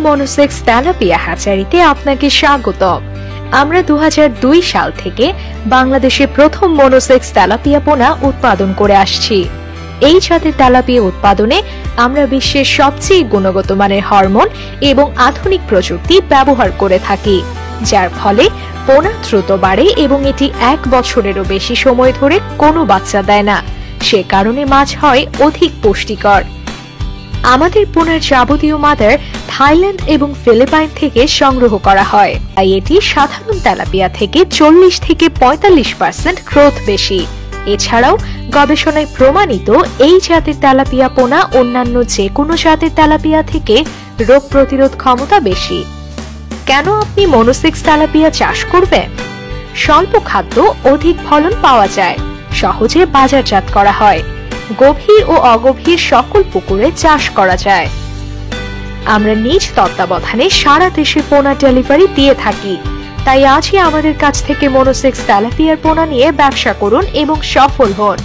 Monosex tilapia হ্যাচারিতে আপনাকে স্বাগতম। আমরা 2002 সাল থেকে বাংলাদেশে প্রথম মনোসেক্স তেলাপিয়া পোনা উৎপাদন করে আসছি। এই জাতের তেলাপিয়া উৎপাদনে আমরা বিশ্বের সবচেয়ে গুণগত মানের হরমোন এবং আধুনিক প্রযুক্তি ব্যবহার করে থাকি, যার ফলে পোনা দ্রুত বাড়ে এবং এটি 1 বছরেরও বেশি সময় ধরে কোনো বাচ্চা দেয় না। সে কারণে মাছ হয় অধিক পুষ্টিকর। আমাদের পোনার যাবতীয় মাদার থাইল্যান্ড এবং ফিলিপাইন থেকে সংগ্রহ করা হয়, তাই এটি সাধারণ তেলাপিয়া থেকে 40 থেকে 45% গ্রোথ বেশি। এছাড়াও গবেষণায় প্রমাণিত এই জাতের তেলাপিয়া পোনা অন্যান্য যে কোনো জাতের তেলাপিয়া থেকে রোগ প্রতিরোধ ক্ষমতা বেশি। কেন আপনি মনোসেক্স তেলাপিয়া চাষ করবেন? স্বল্প খাদ্য অধিক ফলন পাওয়া যায়, সহজে বাজারজাত করা হয়, গভীর ও অগভীর সকল পুকুরে চাষ করা যায়। আমরা নিজ তত্ত্বাবধানে সারা দেশে পোনা ডেলিভারি দিয়ে থাকি, তাই আজই আমাদের কাছ থেকে মনোসেক্স তেলাপিয়ার পোনা নিয়ে ব্যবসা করুন এবং সফল হন।